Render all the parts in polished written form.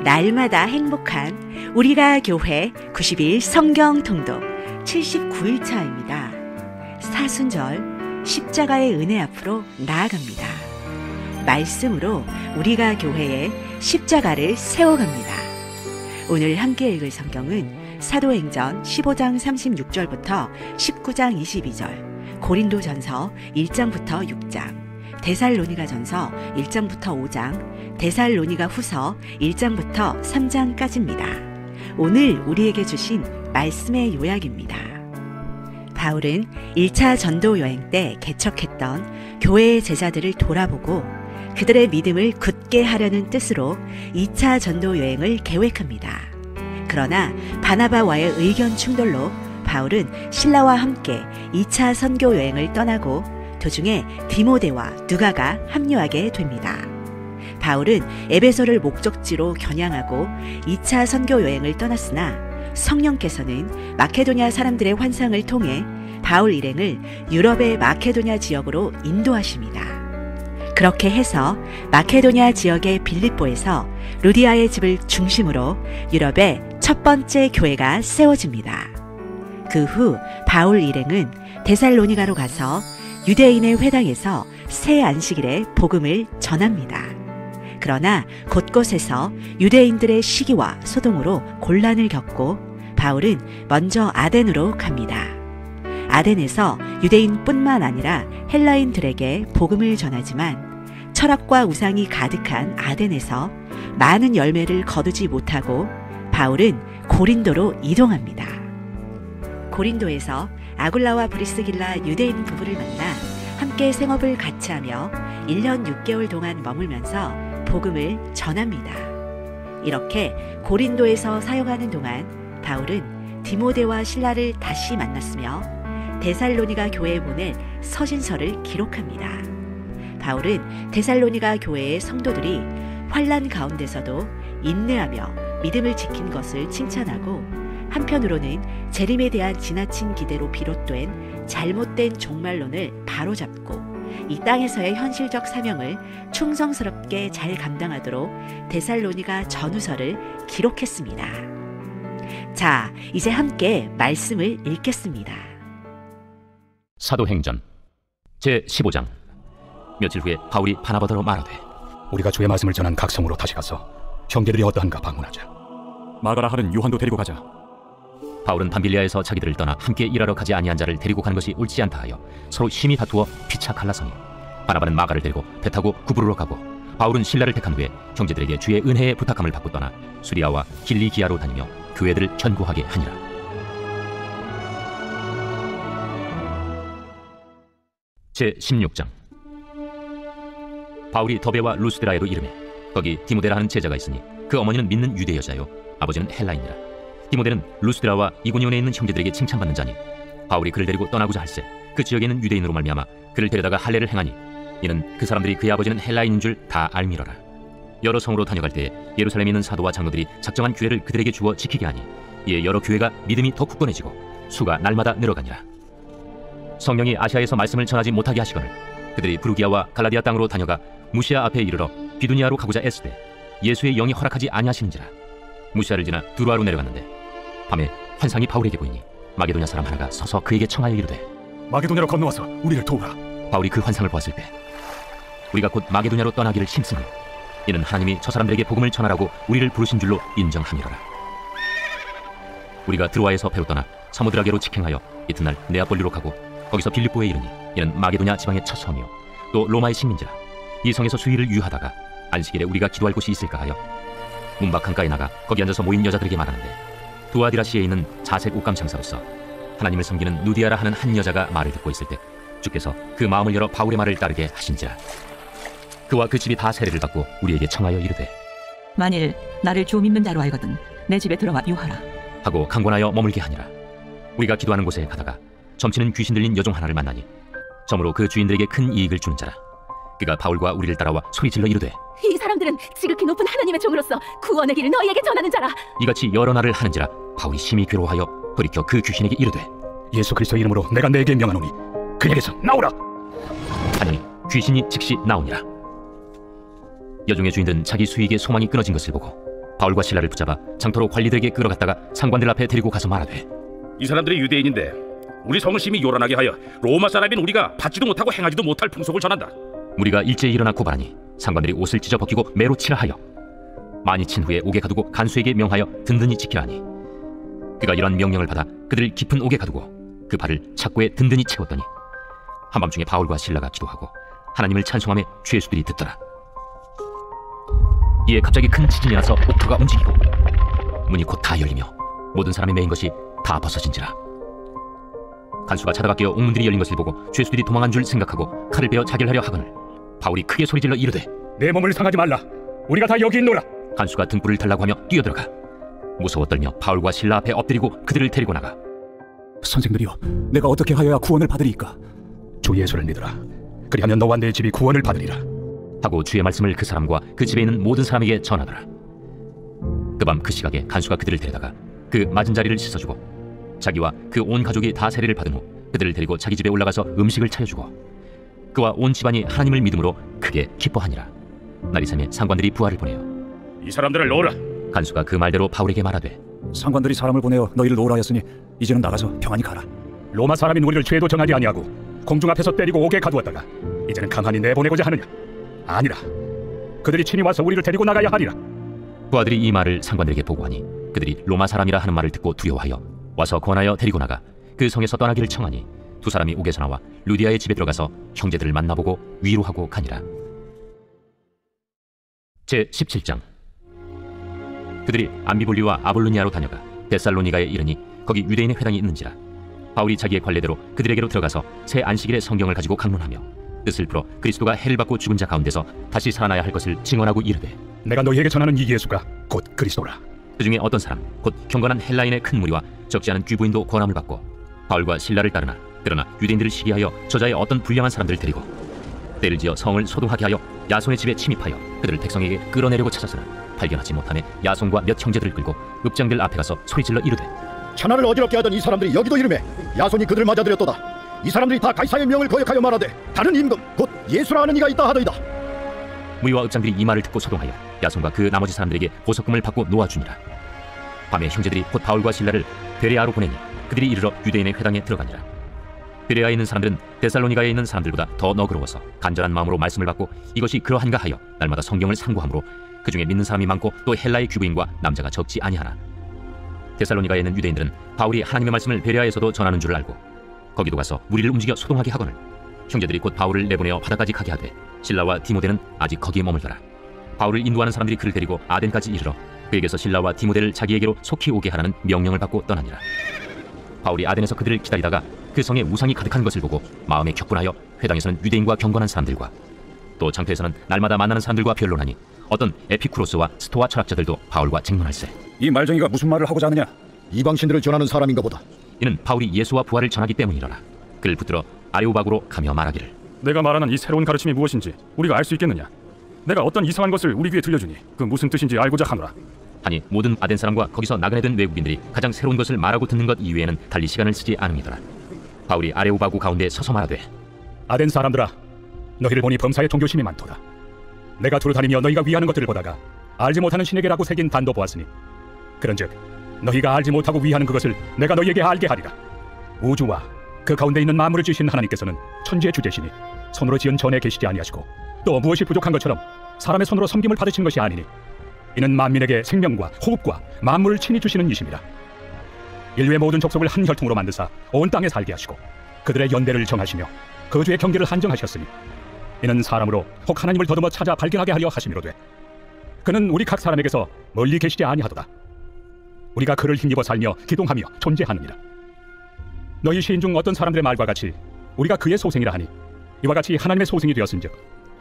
날마다 행복한 우리가 교회 90일 성경 통독 79일차입니다. 사순절 십자가의 은혜 앞으로 나아갑니다. 말씀으로 우리가 교회에 십자가를 세워갑니다. 오늘 함께 읽을 성경은 사도행전 15장 36절부터 19장 22절, 고린도전서 1장부터 6장, 데살로니가전서 1장부터 5장, 데살로니가후서 1장부터 3장까지입니다. 오늘 우리에게 주신 말씀의 요약입니다. 바울은 1차 전도 여행 때 개척했던 교회의 제자들을 돌아보고 그들의 믿음을 굳게 하려는 뜻으로 2차 전도 여행을 계획합니다. 그러나 바나바와의 의견 충돌로 바울은 실라와 함께 2차 선교 여행을 떠나고 도중에 디모데와 누가가 합류하게 됩니다. 바울은 에베소를 목적지로 겨냥하고 2차 선교 여행을 떠났으나 성령께서는 마케도냐 사람들의 환상을 통해 바울 일행을 유럽의 마케도냐 지역으로 인도하십니다. 그렇게 해서 마케도냐 지역의 빌립보에서 루디아의 집을 중심으로 유럽의 첫 번째 교회가 세워집니다. 그 후 바울 일행은 데살로니가로 가서 유대인의 회당에서 새 안식일에 복음을 전합니다. 그러나 곳곳에서 유대인들의 시기와 소동으로 곤란을 겪고 바울은 먼저 아덴으로 갑니다. 아덴에서 유대인뿐만 아니라 헬라인들에게 복음을 전하지만 철학과 우상이 가득한 아덴에서 많은 열매를 거두지 못하고 바울은 고린도로 이동합니다. 고린도에서 아굴라와 브리스길라 유대인 부부를 만나 함께 생업을 같이 하며 1년 6개월 동안 머물면서 복음을 전합니다. 이렇게 고린도에서 사역하는 동안 바울은 디모데와 실라를 다시 만났으며 데살로니가 교회에 보낸 서신서를 기록합니다. 바울은 데살로니가 교회의 성도들이 환난 가운데서도 인내하며 믿음을 지킨 것을 칭찬하고 한편으로는 재림에 대한 지나친 기대로 비롯된 잘못된 종말론을 바로잡고 이 땅에서의 현실적 사명을 충성스럽게 잘 감당하도록 데살로니가 전후서를 기록했습니다. 자, 이제 함께 말씀을 읽겠습니다. 사도행전 제15장. 며칠 후에 바울이 바나바더로 말하되, 우리가 주의 말씀을 전한 각 성으로 다시 가서 형제들이 어떠한가 방문하자. 마가라 하는 요한도 데리고 가자. 바울은 밤빌리아에서 자기들을 떠나 함께 일하러 가지 아니한 자를 데리고 가는 것이 옳지 않다 하여 서로 심히 다투어 피차 갈라서니, 바나바는 마가를 데리고 배 타고 구브로로 가고 바울은 실라를 택한 후에 형제들에게 주의 은혜의 부탁함을 받고 떠나 수리아와 길리기아로 다니며 교회들을 견고하게 하니라. 제16장. 바울이 더베와 루스드라에로 이르매 거기 디모데라 하는 제자가 있으니 그 어머니는 믿는 유대 여자요 아버지는 헬라인이라. 디모데는 루스드라와 이고니온에 있는 형제들에게 칭찬받는 자니 바울이 그를 데리고 떠나고자 할세 그 지역에 있는 유대인으로 말미암아 그를 데려다가 할례를 행하니 이는 그 사람들이 그의 아버지는 헬라인인 줄 다 알미러라. 여러 성으로 다녀갈 때에 예루살렘에 있는 사도와 장로들이 작정한 규례를 그들에게 주어 지키게 하니 이에 여러 교회가 믿음이 더 굳건해지고 수가 날마다 늘어가니라. 성령이 아시아에서 말씀을 전하지 못하게 하시거늘 그들이 브루기아와 갈라디아 땅으로 다녀가 무시아 앞에 이르러 비두니아로 가고자 애쓰되 예수의 영이 허락하지 아니하시는지라. 무시아를 지나 두루아로 내려갔는데 밤에 환상이 바울에게 보이니 마게도냐 사람 하나가 서서 그에게 청하여 이르되, 마게도냐로 건너와서 우리를 도우라. 바울이 그 환상을 보았을 때 우리가 곧 마게도냐로 떠나기를 힘쓰니 이는 하나님이 저 사람들에게 복음을 전하라고 우리를 부르신 줄로 인정함이로라. 우리가 드로아에서 배로 떠나 사모드라게로 직행하여 이튿날 네아폴리로 가고 거기서 빌립보에 이르니 이는 마게도냐 지방의 첫 성이요 또 로마의 식민지라. 이 성에서 수일을 유하다가 안식일에 우리가 기도할 곳이 있을까 하여 문밖 강가에 나가 거기 앉아서 모인 여자들에게 말하는데, 두아디라시에 있는 자색 옷감 장사로서 하나님을 섬기는 누디아라 하는 한 여자가 말을 듣고 있을 때 주께서 그 마음을 열어 바울의 말을 따르게 하신지라. 그와 그 집이 다 세례를 받고 우리에게 청하여 이르되, 만일 나를 주 믿는 자로 알거든 내 집에 들어와 유하라 하고 강권하여 머물게 하니라. 우리가 기도하는 곳에 가다가 점치는 귀신 들린 여종 하나를 만나니 점으로 그 주인들에게 큰 이익을 주는 자라. 그가 바울과 우리를 따라와 소리질러 이르되, 이 사람들은 지극히 높은 하나님의 종으로서 구원의 길을 너희에게 전하는 자라. 이같이 여러 날을 하는지라. 바울이 심히 괴로워하여 돌이켜 그 귀신에게 이르되, 예수 그리스도 이름으로 내가 내게 명하노니 그에게서 나오라. 하니 귀신이 즉시 나오니라. 여종의 주인들은 자기 수익에 소망이 끊어진 것을 보고 바울과 실라를 붙잡아 장터로 관리들에게 끌어갔다가 상관들 앞에 데리고 가서 말하되, 이 사람들이 유대인인데 우리 성을 심히 요란하게 하여 로마 사람인 우리가 받지도 못하고 행하지도 못할 풍속을 전한다. 무리가 일제히 일어나 고발하니 상관들이 옷을 찢어 벗기고 매로 치라 하여 많이 친 후에 옥에 가두고 간수에게 명하여 든든히 지키라니, 그가 이런 명령을 받아 그들을 깊은 옥에 가두고 그 발을 착고에 든든히 채웠더니 한밤중에 바울과 실라가 기도하고 하나님을 찬송하며 죄수들이 듣더라. 이에 갑자기 큰 지진이 나서 옥토가 움직이고 문이 곧 다 열리며 모든 사람이 메인 것이 다 벗어진지라. 간수가 차다가 깨어 옥문들이 열린 것을 보고 죄수들이 도망한 줄 생각하고 칼을 베어 자기를 하려 하거늘 바울이 크게 소리질러 이르되, 내 몸을 상하지 말라. 우리가 다 여기 있노라. 간수가 등불을 달라고 하며 뛰어들어가 무서워 떨며 바울과 실라 앞에 엎드리고 그들을 데리고 나가, 선생들이여, 내가 어떻게 하여야 구원을 받으리이까? 주 예수를 믿으라. 그리하면 너와 내 집이 구원을 받으리라. 하고 주의 말씀을 그 사람과 그 집에 있는 모든 사람에게 전하더라. 그 밤 그 시각에 간수가 그들을 데려다가 그 맞은 자리를 씻어주고 자기와 그 온 가족이 다 세례를 받은 후 그들을 데리고 자기 집에 올라가서 음식을 차려주고 그와 온 집안이 하나님을 믿음으로 크게 기뻐하니라. 날이 새매 상관들이 부하를 보내어 이 사람들을 놓으라. 간수가 그 말대로 바울에게 말하되, 상관들이 사람을 보내어 너희를 놓으라 하였으니 이제는 나가서 평안히 가라. 로마 사람인 우리를 죄도 정하지 아니하고 공중 앞에서 때리고 옥에 가두었다가 이제는 강한히 내보내고자 하느냐? 아니라. 그들이 친히 와서 우리를 데리고 나가야 하리라. 부하들이 이 말을 상관들에게 보고하니 그들이 로마 사람이라 하는 말을 듣고 두려워하여 와서 권하여 데리고 나가 그 성에서 떠나기를 청하니 두 사람이 옥에서 나와 루디아의 집에 들어가서 형제들을 만나보고 위로하고 가니라. 제17장. 그들이 암비볼리와 아볼로니아로 다녀가 데살로니가에 이르니 거기 유대인의 회당이 있는지라. 바울이 자기의 관례대로 그들에게로 들어가서 새 안식일의 성경을 가지고 강론하며 뜻을 풀어 그리스도가 해를 받고 죽은 자 가운데서 다시 살아나야 할 것을 증언하고 이르되, 내가 너희에게 전하는 이 예수가 곧 그리스도라. 그 중에 어떤 사람 곧 경건한 헬라인의 큰 무리와 적지 않은 귀부인도 권함을 받고 바울과 실라를 따르나 그러나 유대인들을 시기하여 저자의 어떤 불량한 사람들을 데리고 때를 지어 성을 소동하게 하여 야손의 집에 침입하여 그들을 백성에게 끌어내려고 찾아서는 발견하지 못하며 야손과 몇 형제들을 끌고 읍장들 앞에 가서 소리질러 이르되, 천하를 어지럽게 하던 이 사람들이 여기도 이르매 야손이 그들을 맞아들였도다. 이 사람들이 다 가이사의 명을 거역하여 말하되 다른 임금 곧 예수라 하는 이가 있다 하더이다. 무리와 읍장들이 이 말을 듣고 소동하여 야손과 그 나머지 사람들에게 보석금을 받고 놓아주니라. 밤에 형제들이 곧 바울과 실라를 베레아로 보내니 그들이 이르러 유대인의 회당에 들어가니라. 베레아에 있는 사람들은 데살로니가에 있는 사람들보다 더 너그러워서 간절한 마음으로 말씀을 받고 이것이 그러한가 하여 날마다 성경을 상고하므로 그 중에 믿는 사람이 많고 또 헬라의 귀부인과 남자가 적지 아니하나. 데살로니가에 있는 유대인들은 바울이 하나님의 말씀을 베레아에서도 전하는 줄을 알고 거기도 가서 무리를 움직여 소동하게 하거늘 형제들이 곧 바울을 내보내어 바다까지 가게 하되 실라와 디모데는 아직 거기에 머물더라. 바울을 인도하는 사람들이 그를 데리고 아덴까지 이르러 그에게서 실라와 디모데를 자기에게로 속히 오게 하라는 명령을 받고 떠나니라. 바울이 아덴에서 그들을 기다리다가 그 성에 우상이 가득한 것을 보고 마음에 격분하여 회당에서는 유대인과 경건한 사람들과 또 장터에서는 날마다 만나는 사람들과 변론하니 어떤 에피쿠로스와 스토아 철학자들도 바울과 쟁론할세. 이 말쟁이가 무슨 말을 하고자 하느냐? 이방신들을 전하는 사람인가 보다. 이는 바울이 예수와 부활을 전하기 때문이라나. 그를 붙들어 아레오바구로 가며 말하기를, 내가 말하는 이 새로운 가르침이 무엇인지 우리가 알 수 있겠느냐? 내가 어떤 이상한 것을 우리 귀에 들려주니 그 무슨 뜻인지 알고자 하노라. 하니 모든 아덴 사람과 거기서 나그네 된 외국인들이 가장 새로운 것을 말하고 듣는 것 이외에는 달리 시간을 쓰지 않음이더라. 바울이 아레오바구 가운데 서서 말하되, 아덴 사람들아, 너희를 보니 범사에 종교심이 많도다. 내가 두루 다니며 너희가 위하는 것들을 보다가 알지 못하는 신에게라고 새긴 단도 보았으니 그런즉 너희가 알지 못하고 위하는 그것을 내가 너희에게 알게 하리라. 우주와 그 가운데 있는 만물을 지으신 하나님께서는 천지의 주제시니 손으로 지은 전에 계시지 아니하시고 또 무엇이 부족한 것처럼 사람의 손으로 섬김을 받으신 것이 아니니 이는 만민에게 생명과 호흡과 만물을 친히 주시는 이심이라. 인류의 모든 족속을 한 혈통으로 만드사 온 땅에 살게 하시고 그들의 연대를 정하시며 거주의 경계를 한정하셨으니 이는 사람으로 혹 하나님을 더듬어 찾아 발견하게 하려 하심이로되 그는 우리 각 사람에게서 멀리 계시지 아니하도다. 우리가 그를 힘입어 살며 기동하며 존재하느니라. 너희 시인 중 어떤 사람들의 말과 같이 우리가 그의 소생이라 하니 이와 같이 하나님의 소생이 되었은즉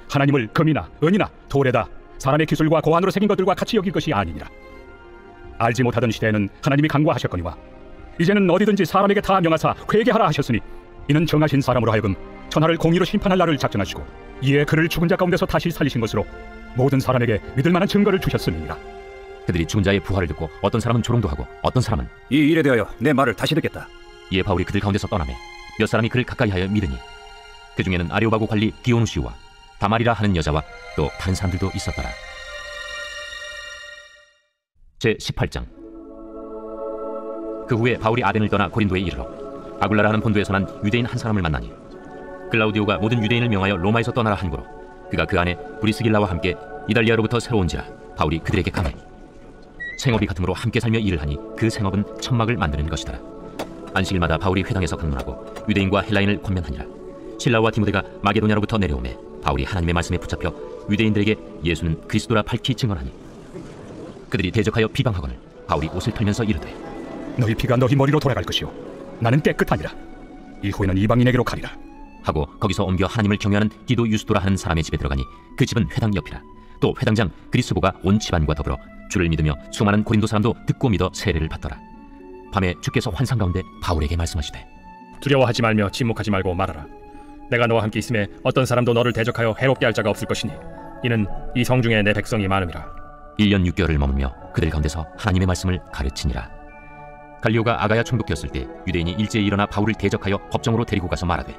하나님을 금이나 은이나 돌에다 사람의 기술과 고안으로 새긴 것들과 같이 여길 것이 아니니라. 알지 못하던 시대에는 하나님이 강구하셨거니와 이제는 어디든지 사람에게 다 명하사 회개하라 하셨으니 이는 정하신 사람으로 하여금 천하를 공의로 심판할 날을 작정하시고 이에 그를 죽은 자 가운데서 다시 살리신 것으로 모든 사람에게 믿을 만한 증거를 주셨음이니라. 그들이 죽은 자의 부활을 듣고 어떤 사람은 조롱도 하고 어떤 사람은 이 일에 대하여 내 말을 다시 듣겠다. 이에 바울이 그들 가운데서 떠나매 몇 사람이 그를 가까이 하여 믿으니 그 중에는 아레오바구 관리 디오누시우와 다말이라 하는 여자와 또 다른 사람들도 있었더라. 제18장. 그 후에 바울이 아덴을 떠나 고린도에 이르러 아굴라라는 본도에서 난 유대인 한 사람을 만나니 글라우디오가 모든 유대인을 명하여 로마에서 떠나라 한고로 그가 그 안에 브리스길라와 함께 이달리아로부터 새로 온지라 바울이 그들에게 가매 생업이 같으므로 함께 살며 일을 하니 그 생업은 천막을 만드는 것이더라. 안식일마다 바울이 회당에서 강론하고 유대인과 헬라인을 권면하니라. 실라와 디모데가 마게도냐로부터 내려오매 바울이 하나님의 말씀에 붙잡혀 유대인들에게 예수는 그리스도라 밝히 증언하니 그들이 대적하여 비방하거늘 바울이 옷을 털면서 이르되 너희 피가 너희 머리로 돌아갈 것이요 나는 깨끗하니라. 이후에는 이방인에게로 가리라 하고 거기서 옮겨 하나님을 경외하는 디도 유스도라 하는 사람의 집에 들어가니 그 집은 회당 옆이라. 또 회당장 그리스보가 온 집안과 더불어 주를 믿으며 수많은 고린도 사람도 듣고 믿어 세례를 받더라. 밤에 주께서 환상 가운데 바울에게 말씀하시되 두려워하지 말며 침묵하지 말고 말하라. 내가 너와 함께 있음에 어떤 사람도 너를 대적하여 해롭게 할 자가 없을 것이니 이는 이 성중에 내 백성이 많음이라. 1년 6개월을 머물며 그들 가운데서 하나님의 말씀을 가르치니라. 갈리오가 아가야 총독되었을 때 유대인이 일제히 일어나 바울을 대적하여 법정으로 데리고 가서 말하되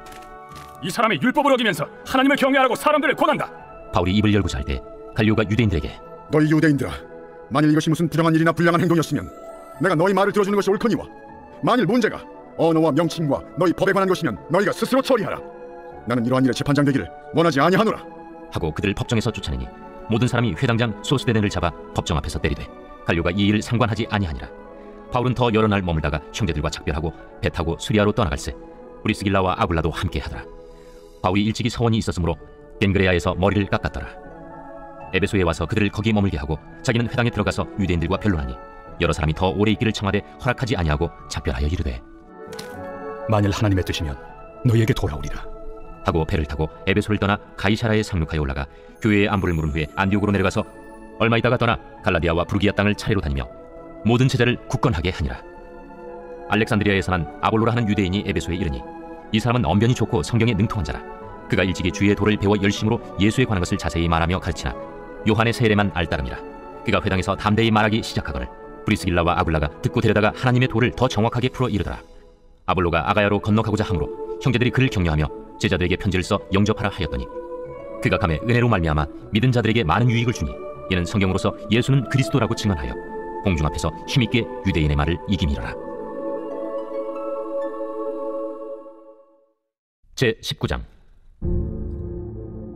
이 사람이 율법을 어기면서 하나님을 경외하라고 사람들을 권한다. 바울이 입을 열고자 할 때 갈리오가 유대인들에게 너희 유대인들아, 만일 이것이 무슨 부정한 일이나 불량한 행동이었으면 내가 너희 말을 들어주는 것이 옳거니와 만일 문제가 언어와 명칭과 너희 법에 관한 것이면 너희가 스스로 처리하라. 나는 이러한 일에 재판장 되기를 원하지 아니하노라. 하고 그들을 법정에서 쫓아내니 모든 사람이 회당장 소스데넨을 잡아 법정 앞에서 때리되 갈리오가 이 일을 상관하지 아니하니라. 바울은 더 여러 날 머물다가 형제들과 작별하고 배 타고 수리아로 떠나갈새 브리스길라와 아굴라도 함께 하더라. 바울이 일찍이 서원이 있었으므로 겐그레아에서 머리를 깎았더라. 에베소에 와서 그들을 거기 머물게 하고 자기는 회당에 들어가서 유대인들과 변론하니 여러 사람이 더 오래 있기를 청하되 허락하지 아니하고 작별하여 이르되 만일 하나님의 뜻이면 너희에게 돌아오리라 하고 배를 타고 에베소를 떠나 가이사라에 상륙하여 올라가 교회의 안부를 물은 후에 안디옥으로 내려가서 얼마 있다가 떠나 갈라디아와 부르기아 땅을 차례로 다니며 모든 제자를 굳건하게 하니라. 알렉산드리아에서 난 아볼로라 하는 유대인이 에베소에 이르니 이 사람은 언변이 좋고 성경에 능통한 자라. 그가 일찍이 주의 도를 배워 열심으로 예수에 관한 것을 자세히 말하며 가르치나 요한의 세례만 알따름이라. 그가 회당에서 담대히 말하기 시작하거늘 브리스길라와 아굴라가 듣고 데려다가 하나님의 도를 더 정확하게 풀어 이르더라. 아볼로가 아가야로 건너가고자 하므로 형제들이 그를 격려하며 제자들에게 편지를 써 영접하라 하였더니 그가 감에 은혜로 말미암아 믿은 자들에게 많은 유익을 주니 이는 성경으로서 예수는 그리스도라고 증언하여 공중 앞에서 힘있게 유대인의 말을 이김이로라. 제19장.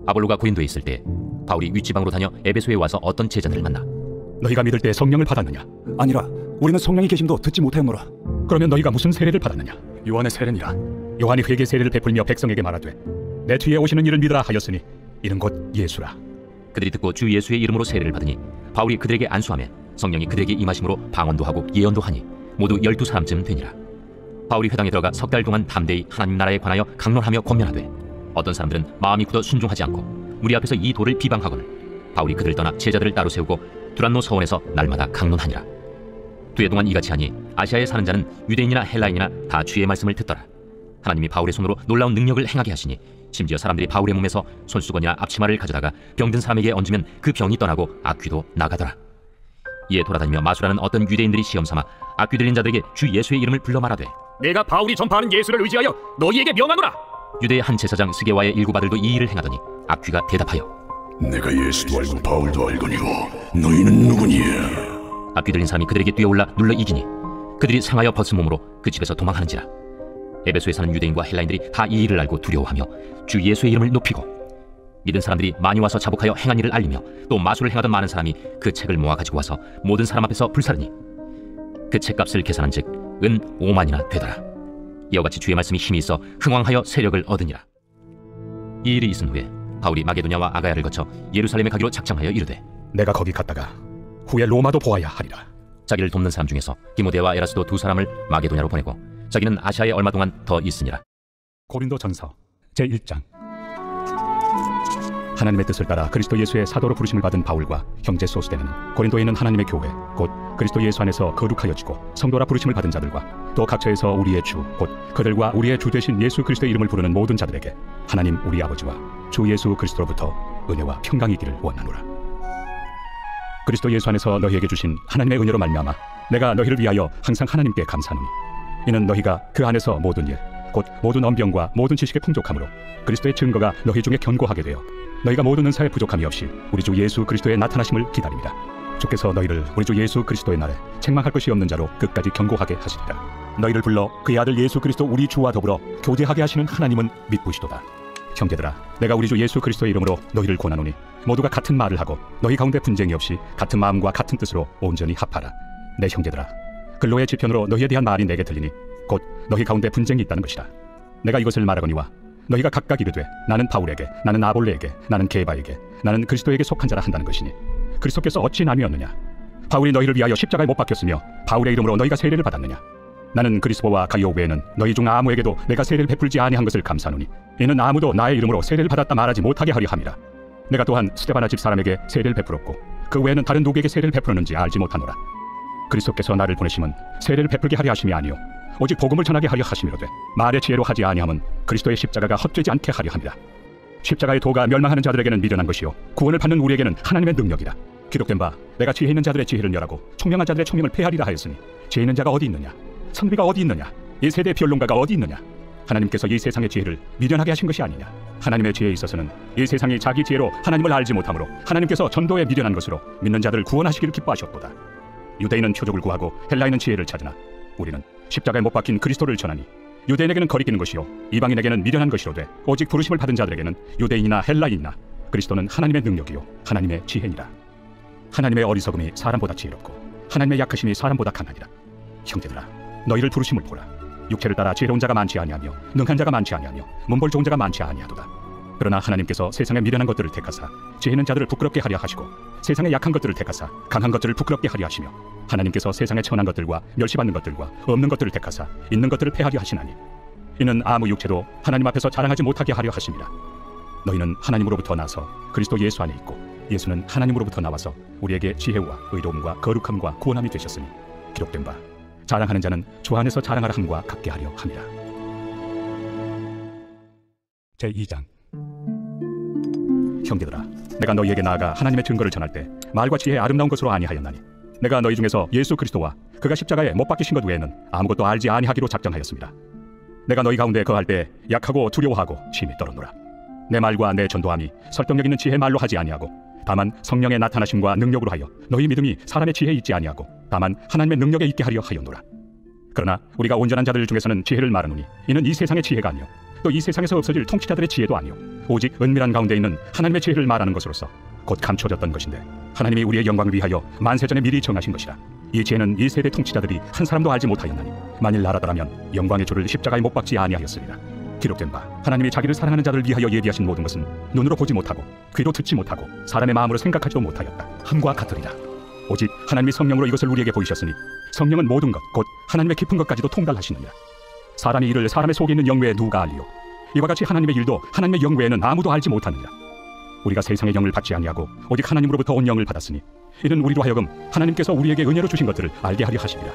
아볼로가 고린도에 있을 때 바울이 윗지방으로 다녀 에베소에 와서 어떤 제자들을 만나 너희가 믿을 때 성령을 받았느냐? 아니라 우리는 성령이 계심도 듣지 못하였노라. 그러면 너희가 무슨 세례를 받았느냐? 요한의 세례니라. 요한이 회개 세례를 베풀며 백성에게 말하되 내 뒤에 오시는 이를 믿으라 하였으니 이는 곧 예수라. 그들이 듣고 주 예수의 이름으로 세례를 받으니 바울이 그들에게 안수하며 성령이 그들에게 임하심으로 방언도 하고 예언도 하니 모두 12사람쯤 되니라. 바울이 회당에 들어가 석 달 동안 담대히 하나님 나라에 관하여 강론하며 권면하되 어떤 사람들은 마음이 굳어 순종하지 않고 무리 앞에서 이 도를 비방하거늘 바울이 그들을 떠나 제자들을 따로 세우고 두란노 서원에서 날마다 강론하니라. 두해 동안 이같이 하니 아시아에 사는 자는 유대인이나 헬라인이나 다 주의 말씀을 듣더라. 하나님이 바울의 손으로 놀라운 능력을 행하게 하시니 심지어 사람들이 바울의 몸에서 손수건이나 앞치마를 가져다가 병든 사람에게 얹으면 그 병이 떠나고 악귀도 나가더라. 이에 돌아다니며 마술하는 어떤 유대인들이 시험삼아 악귀 들린 자들에게 주 예수의 이름을 불러 말하되 내가 바울이 전파하는 예수를 의지하여 너희에게 명하노라. 유대의 한 제사장 스게와의 일곱 아들도 이 일을 행하더니 악귀가 대답하여 내가 예수도 알고 바울도 알거니와 너희는 누구냐? 악귀 들린 사람이 그들에게 뛰어올라 눌러 이기니 그들이 상하여 벗은 몸으로 그 집에서 도망하는지라. 에베소에 사는 유대인과 헬라인들이 다 이 일을 알고 두려워하며 주 예수의 이름을 높이고 믿은 사람들이 많이 와서 자복하여 행한 일을 알리며 또 마술을 행하던 많은 사람이 그 책을 모아 가지고 와서 모든 사람 앞에서 불사르니 그 책값을 계산한즉 은 5만이나 되더라. 이와 같이 주의 말씀이 힘이 있어 흥왕하여 세력을 얻으니라. 이 일이 있은 후에 바울이 마게도냐와 아가야를 거쳐 예루살렘에 가기로 작정하여 이르되 내가 거기 갔다가 후에 로마도 보아야 하리라. 자기를 돕는 사람 중에서 디모데와 에라스도 두 사람을 마게도냐로 보내고 자기는 아시아에 얼마 동안 더 있으니라. 고린도전서 제1장. 하나님의 뜻을 따라 그리스도 예수의 사도로 부르심을 받은 바울과 형제 소스데는 고린도에 있는 하나님의 교회 곧 그리스도 예수 안에서 거룩하여지고 성도라 부르심을 받은 자들과 또 각처에서 우리의 주 곧 그들과 우리의 주 되신 예수 그리스도의 이름을 부르는 모든 자들에게 하나님 우리 아버지와 주 예수 그리스도로부터 은혜와 평강이 있기를 원하노라. 그리스도 예수 안에서 너희에게 주신 하나님의 은혜로 말미암아 내가 너희를 위하여 항상 하나님께 감사하노니 이는 너희가 그 안에서 모든 일 곧 모든 언병과 모든 지식의 풍족함으로 그리스도의 증거가 너희 중에 견고하게 되어 너희가 모든 은사에 부족함이 없이 우리 주 예수 그리스도의 나타나심을 기다립니다. 주께서 너희를 우리 주 예수 그리스도의 날에 책망할 것이 없는 자로 끝까지 경고하게 하시리라. 너희를 불러 그의 아들 예수 그리스도 우리 주와 더불어 교제하게 하시는 하나님은 믿으시도다. 형제들아, 내가 우리 주 예수 그리스도의 이름으로 너희를 권하노니 모두가 같은 말을 하고 너희 가운데 분쟁이 없이 같은 마음과 같은 뜻으로 온전히 합하라. 내 형제들아, 근로의 지편으로 너희에 대한 말이 내게 들리니 곧 너희 가운데 분쟁이 있다는 것이라. 내가 이것을 말하거니와 너희가 각각 이르되 나는 바울에게, 나는 아볼레에게, 나는 게바에게, 나는 그리스도에게 속한 자라 한다는 것이니 그리스도께서 어찌 나뉘었느냐? 바울이 너희를 위하여 십자가에 못 박혔으며 바울의 이름으로 너희가 세례를 받았느냐? 나는 그리스도와 가이오 외에는 너희 중 아무에게도 내가 세례를 베풀지 아니한 것을 감사하노니 이는 아무도 나의 이름으로 세례를 받았다 말하지 못하게 하려 함이라. 내가 또한 스데바나 집 사람에게 세례를 베풀었고 그 외에는 다른 누구에게 세례를 베풀었는지 알지 못하노라. 그리스도께서 나를 보내심은 세례를 베풀게 하려 하심이 아니요 오직 복음을 전하게 하려 하심이로되 말의 지혜로 하지 아니함은 그리스도의 십자가가 헛되지 않게 하려 함이라. 십자가의 도가 멸망하는 자들에게는 미련한 것이요 구원을 받는 우리에게는 하나님의 능력이라. 기록된 바 내가 지혜 있는 자들의 지혜를 멸하고 총명한 자들의 총명을 폐하리라 하였으니 지혜 있는 자가 어디 있느냐? 선비가 어디 있느냐? 이 세대의 변론가가 어디 있느냐? 하나님께서 이 세상의 지혜를 미련하게 하신 것이 아니냐? 하나님의 지혜에 있어서는 이 세상이 자기 지혜로 하나님을 알지 못하므로 하나님께서 전도에 미련한 것으로 믿는 자들을 구원하시기를 기뻐하셨도다. 유대인은 표적을 구하고 헬라인은 지혜를 찾으나 우리는 십자가에 못 박힌 그리스도를 전하니 유대인에게는 거리끼는 것이요 이방인에게는 미련한 것이로되 오직 부르심을 받은 자들에게는 유대인이나 헬라인이나 그리스도는 하나님의 능력이요 하나님의 지혜니라. 하나님의 어리석음이 사람보다 지혜롭고 하나님의 약하심이 사람보다 강하니라. 형제들아, 너희를 부르심을 보라. 육체를 따라 지혜로운 자가 많지 아니하며 능한 자가 많지 아니하며 문벌 좋은 자가 많지 아니하도다. 그러나 하나님께서 세상의 미련한 것들을 택하사 지혜 있는 자들을 부끄럽게 하려 하시고 세상의 약한 것들을 택하사 강한 것들을 부끄럽게 하려 하시며 하나님께서 세상의 천한 것들과 멸시받는 것들과 없는 것들을 택하사 있는 것들을 폐하려 하시나니 이는 아무 육체도 하나님 앞에서 자랑하지 못하게 하려 하심이라. 너희는 하나님으로부터 나서 그리스도 예수 안에 있고 예수는 하나님으로부터 나와서 우리에게 지혜와 의로움과 거룩함과 구원함이 되셨으니 기록된 바 자랑하는 자는 주 안에서 자랑하라 함과 같게 하려 함이라. 제2장. 형제들아, 내가 너희에게 나아가 하나님의 증거를 전할 때 말과 지혜의 아름다운 것으로 아니하였나니 내가 너희 중에서 예수 그리스도와 그가 십자가에 못 박히신 것 외에는 아무것도 알지 아니하기로 작정하였습니다. 내가 너희 가운데 거할 때 약하고 두려워하고 심히 떨었노라. 내 말과 내 전도함이 설득력 있는 지혜의 말로 하지 아니하고 다만 성령의 나타나심과 능력으로 하여 너희 믿음이 사람의 지혜에 있지 아니하고 다만 하나님의 능력에 있게 하려 하였노라. 그러나 우리가 온전한 자들 중에서는 지혜를 말하노니 이는 이 세상의 지혜가 아니요 또 이 세상에서 없어질 통치자들의 지혜도 아니요 오직 은밀한 가운데 있는 하나님의 지혜를 말하는 것으로서 곧 감춰졌던 것인데 하나님이 우리의 영광을 위하여 만세전에 미리 정하신 것이라. 이 지혜는 이 세대 통치자들이 한 사람도 알지 못하였나니 만일 알았더라면 영광의 주를 십자가에 못 박지 아니하였으리라. 기록된 바 하나님이 자기를 사랑하는 자를 위하여 예비하신 모든 것은 눈으로 보지 못하고 귀로 듣지 못하고 사람의 마음으로 생각하지도 못하였다 함과 같으리라. 오직 하나님이 성령으로 이것을 우리에게 보이셨으니 성령은 모든 것 곧 하나님의 깊은 것까지도 통달하시느니라. 사람의 일을 사람의 속에 있는 영 외에 누가 알리요? 이와 같이 하나님의 일도 하나님의 영 외에는 아무도 알지 못하느니라. 우리가 세상의 영을 받지 아니하고 오직 하나님으로부터 온 영을 받았으니 이는 우리로 하여금 하나님께서 우리에게 은혜로 주신 것들을 알게 하려 하심이라.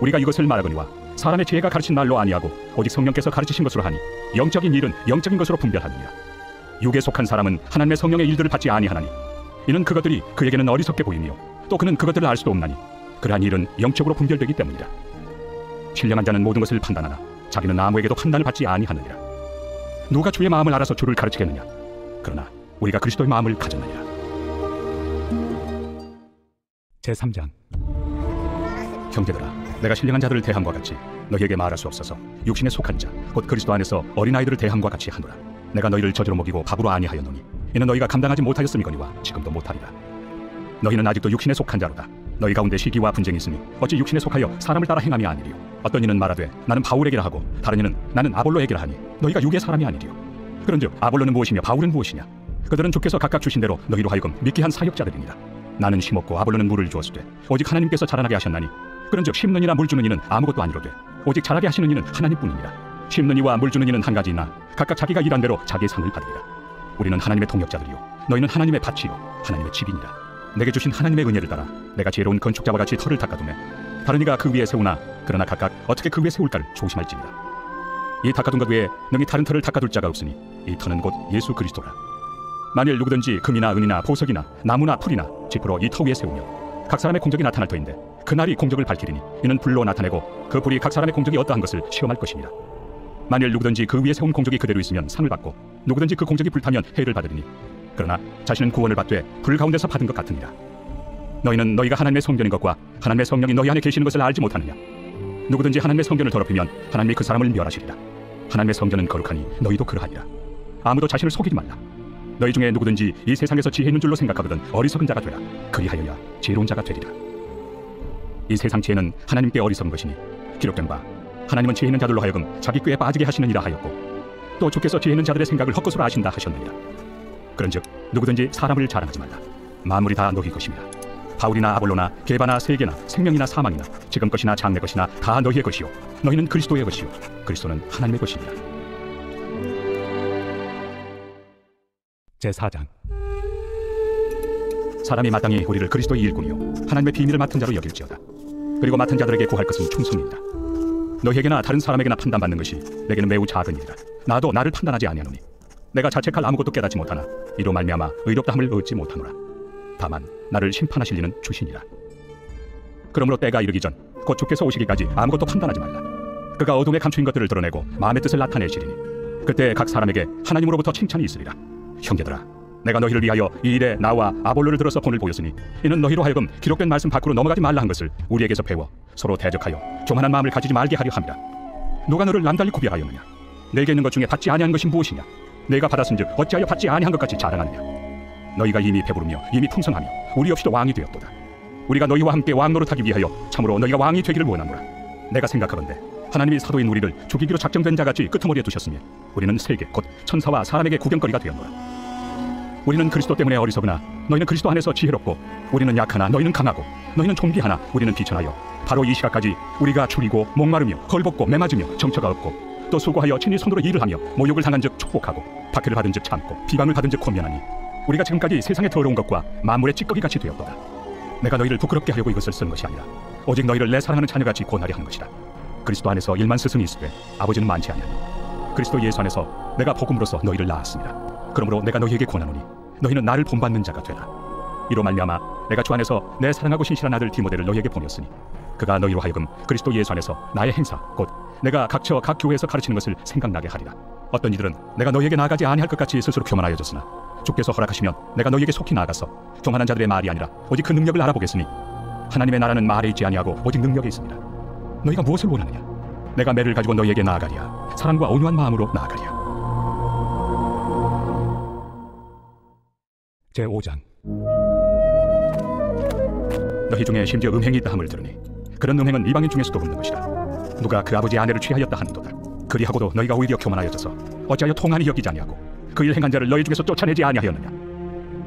우리가 이것을 말하거니와 사람의 지혜가 가르친 말로 아니하고 오직 성령께서 가르치신 것으로 하니 영적인 일은 영적인 것으로 분별하느니라. 육에 속한 사람은 하나님의 성령의 일들을 받지 아니하나니 이는 그것들이 그에게는 어리석게 보이며 또 그는 그것들을 알 수도 없나니 그러한 일은 영적으로 분별되기 때문이라. 신령한 자는 모든 것을 판단하나 자기는 아무에게도 판단을 받지 아니하느니라. 누가 주의 마음을 알아서 주를 가르치겠느냐? 그러나 우리가 그리스도의 마음을 가졌느니라. 제3장. 형제들아, 내가 신령한 자들을 대함과 같이 너희에게 말할 수 없어서 육신에 속한 자 곧 그리스도 안에서 어린아이들을 대함과 같이 하노라. 내가 너희를 저주로 먹이고 밥으로 아니하였노니 이는 너희가 감당하지 못하였음이거니와 지금도 못하리라. 너희는 아직도 육신에 속한 자로다. 너희 가운데 시기와 분쟁이 있으니 어찌 육신에 속하여 사람을 따라 행함이 아니리요? 어떤 이는 말하되 나는 바울에게라 하고 다른 이는 나는 아볼로에게라 하니 너희가 육의 사람이 아니리요? 그런즉 아볼로는 무엇이며 바울은 무엇이냐? 그들은 주께서 각각 주신 대로 너희로 하여금 믿게 한 사역자들이니라. 나는 심었고 아볼로는 물을 주었으되 오직 하나님께서 자라나게 하셨나니 그런즉 심는 이나 물 주는 이는 아무것도 아니로되 오직 자라게 하시는 이는 하나님뿐이니라. 심는 이와 물 주는 이는 한 가지이나 각각 자기가 일한 대로 자기의 상을 받으리라. 우리는 하나님의 동역자들이요 너희는 하나님의 밭이요 하나님의 집이니라. 내게 주신 하나님의 은혜를 따라 내가 지혜로운 건축자와 같이 터를 닦아두매 다른 이가 그 위에 세우나 그러나 각각 어떻게 그 위에 세울까를 조심할지니라. 이 닦아둔 것 외에 능히 다른 터를 닦아둘 자가 없으니 이 터는 곧 예수 그리스도라. 만일 누구든지 금이나 은이나 보석이나 나무나 풀이나 짚으로 이 터 위에 세우며 각 사람의 공적이 나타날 터인데 그날이 공적을 밝히리니 이는 불로 나타내고 그 불이 각 사람의 공적이 어떠한 것을 시험할 것입니다. 만일 누구든지 그 위에 세운 공적이 그대로 있으면 상을 받고 누구든지 그 공적이 불타면 해를 받으리니 그러나 자신은 구원을 받되 불 가운데서 받은 것 같으니라. 너희는 너희가 하나님의 성전인 것과 하나님의 성령이 너희 안에 계시는 것을 알지 못하느냐? 누구든지 하나님의 성전을 더럽히면 하나님이 그 사람을 멸하시리라. 하나님의 성전은 거룩하니 너희도 그러하니라. 아무도 자신을 속이지 말라. 너희 중에 누구든지 이 세상에서 지혜 있는 줄로 생각하거든 어리석은 자가 되라. 그리하여야 지혜로운 자가 되리라. 이 세상 지혜는 하나님께 어리석은 것이니 기록된 바 하나님은 지혜 있는 자들로 하여금 자기 꾀에 빠지게 하시느니라 하였고 또 주께서 지혜 있는 자들의 생각을 헛것으로 아신다 하셨느니라. 그런즉 누구든지 사람을 자랑하지 말라. 만물이 다 너희 것이니라. 바울이나 아볼로나 게바나 세계나 생명이나 사망이나 지금 것이나 장래 것이나 다 너희의 것이요 너희는 그리스도의 것이요 그리스도는 하나님의 것이니라. 제4장. 사람이 마땅히 우리를 그리스도의 일꾼이요 하나님의 비밀을 맡은 자로 여길지어다. 그리고 맡은 자들에게 구할 것은 충성이니라. 너희에게나 다른 사람에게나 판단받는 것이 내게는 매우 작은 일이라. 나도 나를 판단하지 아니하노니 내가 자책할 아무것도 깨닫지 못하나 이로 말미암아 의롭다함을 얻지 못하노라. 다만 나를 심판하실 이는 주시니라. 그러므로 때가 이르기 전 곧 주께서 오시기까지 아무것도 판단하지 말라. 그가 어둠에 감추인 것들을 드러내고 마음의 뜻을 나타내시리니 그때 각 사람에게 하나님으로부터 칭찬이 있으리라. 형제들아, 내가 너희를 위하여 이 일에 나와 아볼로를 들어서 본을 보였으니 이는 너희로 하여금 기록된 말씀 밖으로 넘어가지 말라 한 것을 우리에게서 배워 서로 대적하여 교만한 마음을 가지지 말게 하려 함이라. 누가 너를 남달리 구별하였느냐? 내게 있는 것 중에 받지 아니한 것이 무엇이냐? 내가 받았은즉 어찌하여 받지 아니한 것 같이 자랑하느냐? 너희가 이미 배부르며 이미 풍성하며 우리 없이도 왕이 되었도다. 우리가 너희와 함께 왕 노릇하기 위하여 참으로 너희가 왕이 되기를 원하노라. 내가 생각하건대 하나님이 사도인 우리를 죽이기로 작정된 자같이 끄트머리에 두셨으니 우리는 세계 곧 천사와 사람에게 구경거리가 되었노라. 우리는 그리스도 때문에 어리석으나 너희는 그리스도 안에서 지혜롭고 우리는 약하나 너희는 강하고 너희는 존귀하나 우리는 비천하여 바로 이 시각까지 우리가 줄이고 목마르며 헐벗고 매맞으며 정처가 없고 또 수고하여 친히 손으로 일을 하며 모욕을 당한 즉 축복하고 박해를 받은 즉 참고 비방을 받은 즉 권면하니 우리가 지금까지 세상의 더러운 것과 만물의 찌꺼기같이 되었도다. 내가 너희를 부끄럽게 하려고 이것을 쓴 것이 아니라 오직 너희를 내 사랑하는 자녀같이 권하려 하는 것이다. 그리스도 안에서 일만 스승이 있으되 아버지는 많지 아니하니 그리스도 예수 안에서 내가 복음으로써 너희를 낳았습니다. 그러므로 내가 너희에게 권하노니 너희는 나를 본받는 자가 되라. 이로 말미암아 내가 주 안에서 내 사랑하고 신실한 아들 디모데를 너희에게 보냈으니 그가 너희로 하여금 그리스도 예수 안에서 나의 행사 곧 내가 각처 각 교회에서 가르치는 것을 생각나게 하리라. 어떤 이들은 내가 너희에게 나아가지 아니할 것 같이 스스로 교만하여졌으나 주께서 허락하시면 내가 너희에게 속히 나아가서 교만한 자들의 말이 아니라 오직 그 능력을 알아보겠으니 하나님의 나라는 말에 있지 아니하고 오직 능력에 있습니다. 너희가 무엇을 원하느냐? 내가 매를 가지고 너희에게 나아가리야. 사랑과 온유한 마음으로 나아가리야. 제5장. 너희 중에 심지어 음행이 있다 함을 들으니 그런 음행은 이방인 중에서도 없는 것이라. 누가 그 아버지 아내를 취하였다 하는도다. 그리하고도 너희가 오히려 교만하여져서 어찌하여 통한이 여기지 아니하고 그 일 행한 자를 너희 중에서 쫓아내지 아니하였느냐?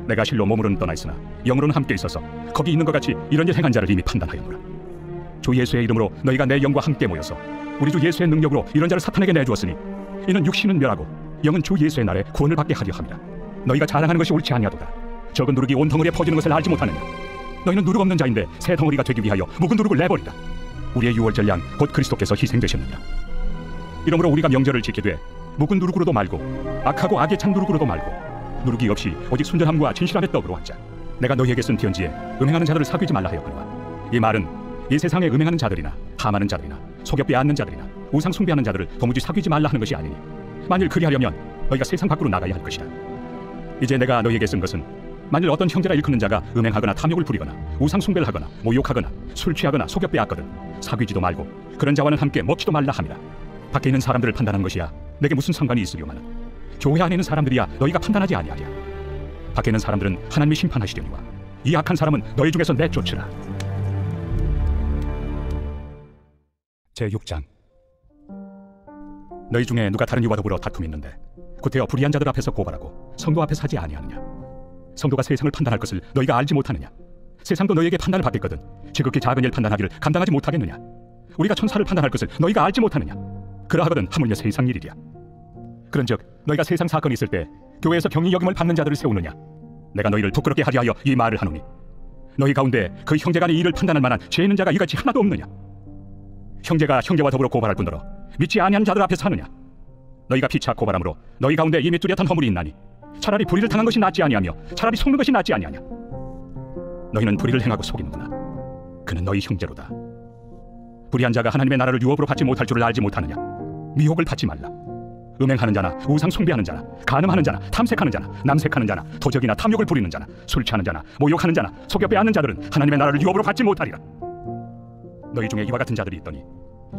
내가 실로 몸으로는 떠나 있으나 영으로는 함께 있어서 거기 있는 것 같이 이런 일 행한 자를 이미 판단하였노라. 주 예수의 이름으로 너희가 내 영과 함께 모여서 우리 주 예수의 능력으로 이런 자를 사탄에게 내주었으니 이는 육신은 멸하고 영은 주 예수의 날에 구원을 받게 하려 함이라. 너희가 자랑하는 것이 옳지 아니하도다. 적은 누룩이 온 덩어리에 퍼지는 것을 알지 못하느냐? 너희는 누룩 없는 자인데 새 덩어리가 되기 위하여 묵은 누룩을 내버리라. 우리의 유월절 양 곧 그리스도께서 희생되셨느니라. 이러므로 우리가 명절을 지키되 묵은 누룩으로도 말고 악하고 악에 찬 누룩으로도 말고 누룩이 없이 오직 순전함과 진실함의 떡으로 앉자. 내가 너희에게 쓴 편지에 음행하는 자들을 사귀지 말라 하였거니와 이 말은 이 세상에 음행하는 자들이나 탐하는 자들이나 속여 빼앗는 자들이나 우상 숭배하는 자들을 도무지 사귀지 말라 하는 것이 아니니 만일 그리하려면 너희가 세상 밖으로 나가야 할 것이다. 이제 내가 너희에게 쓴 것은 만일 어떤 형제라 일컫는 자가 음행하거나 탐욕을 부리거나 우상 숭배를 하거나 모욕하거나 술 취하거나 속여 빼앗거든 사귀지도 말고 그런 자와는 함께 먹지도 말라 함이라. 밖에 있는 사람들을 판단하는 것이야 내게 무슨 상관이 있으려마는 교회 안에 있는 사람들이야 너희가 판단하지 아니하랴. 밖에 있는 사람들은 하나님이 심판하시려니와 이 악한 사람은 너희 중에서 내쫓으라. 제6장. 너희 중에 누가 다른 이와 더불어 다툼이 있는데 구태여 불의한 자들 앞에서 고발하고 성도 앞에 사지 아니하느냐? 성도가 세상을 판단할 것을 너희가 알지 못하느냐? 세상도 너희에게 판단을 받겠거든 지극히 작은 일 판단하기를 감당하지 못하겠느냐? 우리가 천사를 판단할 것을 너희가 알지 못하느냐? 그러하거든 하물며 세상 일이랴. 그런즉 너희가 세상 사건이 있을 때 교회에서 경히 여김을 받는 자들을 세우느냐? 내가 너희를 부끄럽게 하리 하여 이 말을 하노니 너희 가운데 그 형제 간의 일을 판단할 만한 죄 있는 자가 이같이 하나도 없느냐? 형제가 형제와 더불어 고발할 뿐더러 믿지 아니하는 자들 앞에서 하느냐? 너희가 피차 고발함으로 너희 가운데 이미 뚜렷한 허물이 있나니 차라리 불의를 당한 것이 낫지 아니하며 차라리 속는 것이 낫지 아니하냐? 너희는 불의를 행하고 속이는구나. 그는 너희 형제로다. 불의한 자가 하나님의 나라를 유업으로 받지 못할 줄을 알지 못하느냐? 미혹을 받지 말라. 음행하는 자나 우상 숭배하는 자나 간음하는 자나 탐색하는 자나 남색하는 자나 도적이나 탐욕을 부리는 자나 술 취하는 자나 모욕하는 자나 속여 빼앗는 자들은 하나님의 나라를 유업으로 받지 못하리라. 너희 중에 이와 같은 자들이 있더니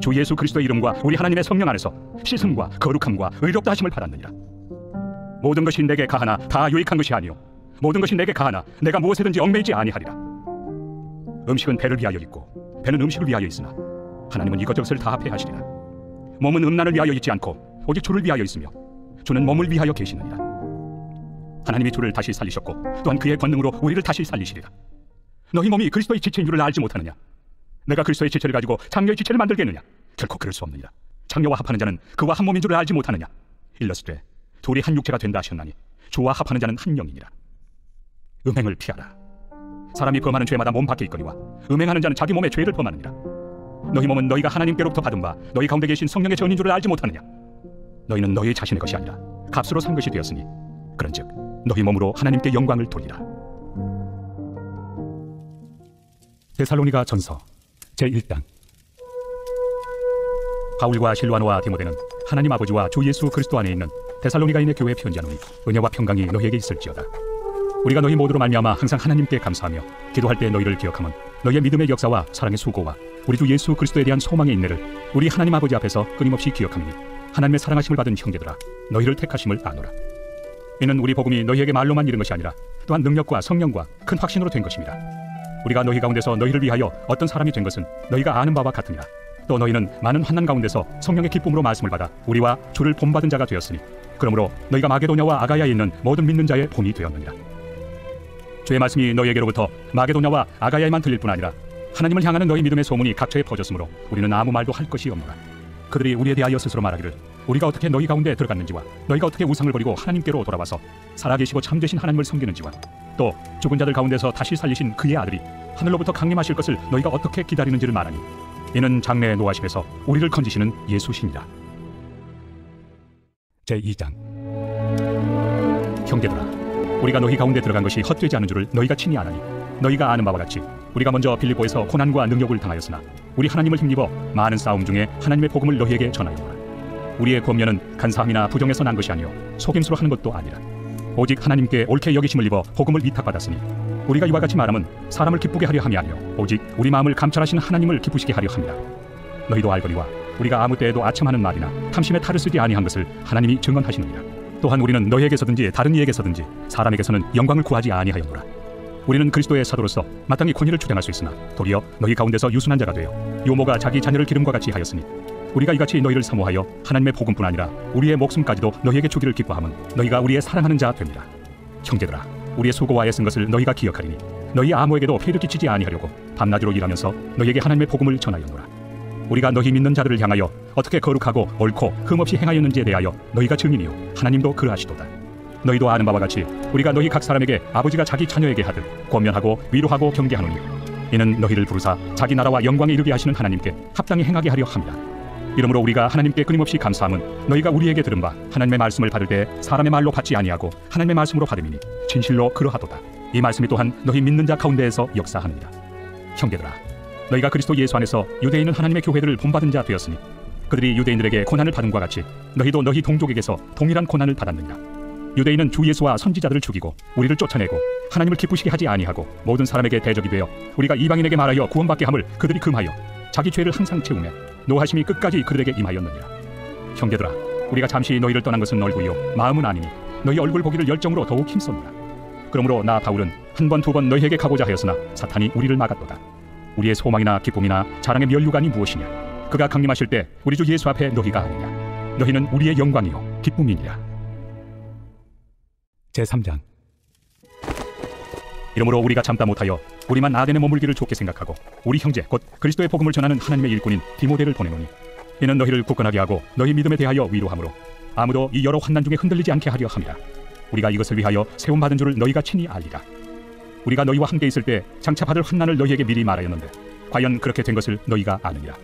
주 예수 그리스도의 이름과 우리 하나님의 성령 안에서 씻음과 거룩함과 의롭다 하심을 받았느니라. 모든 것이 내게 가하나 다 유익한 것이 아니요 모든 것이 내게 가하나 내가 무엇에든지 얽매이지 아니하리라. 음식은 배를 위하여 있고 배는 음식을 위하여 있으나 하나님은 이것저것을 다 합해 하시리라. 몸은 음란을 위하여 있지 않고 오직 주를 위하여 있으며 주는 몸을 위하여 계시느니라. 하나님이 주를 다시 살리셨고 또한 그의 권능으로 우리를 다시 살리시리라. 너희 몸이 그리스도의 지체인 줄을 알지 못하느냐? 내가 그리스도의 지체를 가지고 장녀의 지체를 만들겠느냐? 결코 그럴 수 없느니라. 장녀와 합하는 자는 그와 한 몸인 줄을 알지 못하느냐? 일렀으되 둘이 한 육체가 된다 하셨나니 주와 합하는 자는 한 영이니라. 음행을 피하라. 사람이 범하는 죄마다 몸 밖에 있거니와 음행하는 자는 자기 몸에 죄를 범하느니라. 너희 몸은 너희가 하나님께로부터 받은 바 너희 가운데 계신 성령의 전인 줄을 알지 못하느냐? 너희는 너희 자신의 것이 아니라 값으로 산 것이 되었으니 그런즉 너희 몸으로 하나님께 영광을 돌리라. 데살로니가 전서 제1장. 바울과 실와노와 디모데는 하나님 아버지와 주 예수 그리스도 안에 있는 데살로니가인의 교회에 편지하노니 은혜와 평강이 너희에게 있을지어다. 우리가 너희 모두로 말미암아 항상 하나님께 감사하며 기도할 때 너희를 기억하면 너희의 믿음의 역사와 사랑의 수고와 우리 주 예수 그리스도에 대한 소망의 인내를 우리 하나님 아버지 앞에서 끊임없이 기억하니 하나님의 사랑하심을 받은 형제들아 너희를 택하심을 아노라. 이는 우리 복음이 너희에게 말로만 이른 것이 아니라 또한 능력과 성령과 큰 확신으로 된 것입니다. 우리가 너희 가운데서 너희를 위하여 어떤 사람이 된 것은 너희가 아는 바와 같으니라. 또 너희는 많은 환난 가운데서 성령의 기쁨으로 말씀을 받아 우리와 주를 본받은 자가 되었으니 그러므로 너희가 마게도냐와 아가야에 있는 모든 믿는 자의 본이 되었느니라. 주의 말씀이 너희에게로부터 마게도냐와 아가야에만 들릴 뿐 아니라 하나님을 향하는 너희 믿음의 소문이 각처에 퍼졌으므로 우리는 아무 말도 할 것이 없노라. 그들이 우리에 대하여 스스로 말하기를 우리가 어떻게 너희 가운데 들어갔는지와 너희가 어떻게 우상을 버리고 하나님께로 돌아와서 살아계시고 참되신 하나님을 섬기는지와 또 죽은 자들 가운데서 다시 살리신 그의 아들이 하늘로부터 강림하실 것을 너희가 어떻게 기다리는지를 말하니 이는 장래의 노하심에서 우리를 건지시는 예수시니라. 제2장. 형제들아 우리가 너희 가운데 들어간 것이 헛되지 않은 줄을 너희가 친히 아나니 너희가 아는 바와 같이 우리가 먼저 빌립보에서 고난과 능욕을 당하였으나 우리 하나님을 힘입어 많은 싸움 중에 하나님의 복음을 너희에게 전하였노라. 우리의 권면은 간사함이나 부정에서 난 것이 아니요 속임수로 하는 것도 아니라 오직 하나님께 옳게 여기심을 입어 복음을 위탁받았으니 우리가 이와 같이 말하면 사람을 기쁘게 하려 함이 아니요 오직 우리 마음을 감찰하시는 하나님을 기쁘시게 하려 함이라. 너희도 알거니와 우리가 아무 때에도 아첨하는 말이나 탐심에 탈을 쓰지 아니한 것을 하나님이 증언하시느니라. 또한 우리는 너희에게서든지 다른 이에게서든지 사람에게서는 영광을 구하지 아니하였노라. 우리는 그리스도의 사도로서 마땅히 권위를 주장할 수 있으나 도리어 너희 가운데서 유순한 자가 되어 요모가 자기 자녀를 기름과 같이 하였으니 우리가 이같이 너희를 사모하여 하나님의 복음뿐 아니라 우리의 목숨까지도 너희에게 주기를 기뻐함은 너희가 우리의 사랑하는 자 됩니다. 형제들아 우리의 수고와 애쓴 것을 너희가 기억하리니 너희 아무에게도 피해를 끼치지 아니하려고 밤낮으로 일하면서 너희에게 하나님의 복음을 전하였노라. 우리가 너희 믿는 자들을 향하여 어떻게 거룩하고 옳고 흠없이 행하였는지에 대하여 너희가 증인이요 하나님도 그러하시도다. 너희도 아는 바와 같이 우리가 너희 각 사람에게 아버지가 자기 자녀에게 하듯 권면하고 위로하고 경계하노니 이는 너희를 부르사 자기 나라와 영광에 이르게 하시는 하나님께 합당히 행하게 하려 함이라. 이러므로 우리가 하나님께 끊임없이 감사함은 너희가 우리에게 들은 바 하나님의 말씀을 받을 때 사람의 말로 받지 아니하고 하나님의 말씀으로 받음이니 진실로 그러하도다. 이 말씀이 또한 너희 믿는 자 가운데에서 역사하느니라. 형제들아 너희가 그리스도 예수 안에서 유대에 있는 하나님의 교회들을 본받은 자 되었으니 그들이 유대인들에게 고난을 받음과 같이 너희도 너희 동족에게서 동일한 고난을 받았느니라. 유대인은 주 예수와 선지자들을 죽이고 우리를 쫓아내고 하나님을 기쁘시게 하지 아니하고 모든 사람에게 대적이 되어 우리가 이방인에게 말하여 구원받게 함을 그들이 금하여 자기 죄를 항상 채우며 노하심이 끝까지 그들에게 임하였느니라. 형제들아 우리가 잠시 너희를 떠난 것은 얼굴이요 마음은 아니니 너희 얼굴 보기를 열정으로 더욱 힘썼노라. 그러므로 나 바울은 한 번 두 번 너희에게 가고자 하였으나 사탄이 우리를 막았도다. 우리의 소망이나 기쁨이나 자랑의 면류관이 무엇이냐? 그가 강림하실 때 우리 주 예수 앞에 너희가 아니냐? 너희는 우리의 영광이요 기쁨이니라. 제3장. 이러므로 우리가 참다 못하여 우리만 아덴에 머물기를 좋게 생각하고 우리 형제 곧 그리스도의 복음을 전하는 하나님의 일꾼인 디모데를 보내노니 이는 너희를 굳건하게 하고 너희 믿음에 대하여 위로하므로 아무도 이 여러 환난 중에 흔들리지 않게 하려 함이라. 우리가 이것을 위하여 세움받은 줄을 너희가 친히 알리라. 우리가 너희와 함께 있을 때 장차 받을 환난을 너희에게 미리 말하였는데 과연 그렇게 된 것을 너희가 아느니라.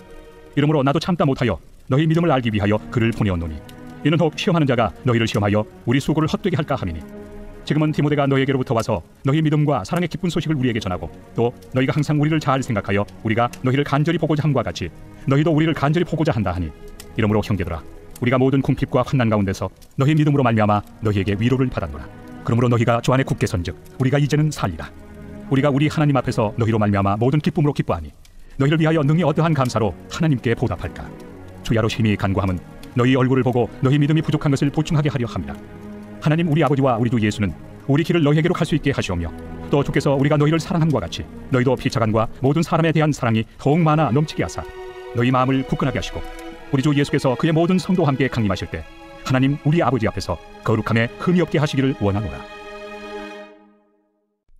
이러므로 나도 참다 못하여 너희 믿음을 알기 위하여 그를 보내었노니 이는 혹 시험하는 자가 너희를 시험하여 우리 수고를 헛되게 할까 함이니 지금은 디모데가 너희에게로부터 와서 너희 믿음과 사랑의 기쁜 소식을 우리에게 전하고 또 너희가 항상 우리를 잘 생각하여 우리가 너희를 간절히 보고자 함과 같이 너희도 우리를 간절히 보고자 한다 하니 이러므로 형제들아 우리가 모든 궁핍과 환난 가운데서 너희 믿음으로 말미암아 너희에게 위로를 받았노라. 그러므로 너희가 주 안에 굳게 선즉 우리가 이제는 살리라. 우리가 우리 하나님 앞에서 너희로 말미암아 모든 기쁨으로 기뻐하니 너희를 위하여 능히 어떠한 감사로 하나님께 보답할까. 주야로 심히 간구함은 너희 얼굴을 보고 너희 믿음이 부족한 것을 보충하게 하려 함이라. 하나님 우리 아버지와 우리 주 예수는 우리 길을 너희에게로 갈 수 있게 하시오며 또 주께서 우리가 너희를 사랑함과 같이 너희도 피차간과 모든 사람에 대한 사랑이 더욱 많아 넘치게 하사 너희 마음을 굳건하게 하시고 우리 주 예수께서 그의 모든 성도와 함께 강림하실 때 하나님 우리 아버지 앞에서 거룩함에 흠이 없게 하시기를 원하노라.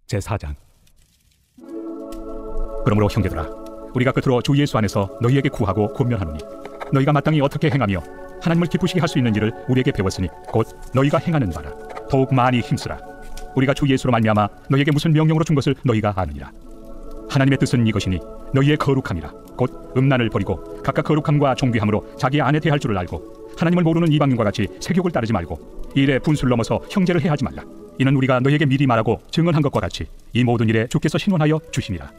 제4장. 그러므로 형제들아, 우리가 끝으로 주 예수 안에서 너희에게 구하고 권면하노니 너희가 마땅히 어떻게 행하며 하나님을 기쁘시게 할 수 있는지를 우리에게 배웠으니 곧 너희가 행하는 바라. 더욱 많이 힘쓰라. 우리가 주 예수로 말미암아 너희에게 무슨 명령으로 준 것을 너희가 아느니라. 하나님의 뜻은 이것이니 너희의 거룩함이라. 곧 음란을 버리고 각각 거룩함과 종비함으로 자기 안에 대할 줄을 알고 하나님을 모르는 이방인과 같이 세욕을 따르지 말고 이 일에 분수를 넘어서 형제를 해하지 말라. 이는 우리가 너희에게 미리 말하고 증언한 것과 같이 이 모든 일에 주께서 신원하여 주심이라.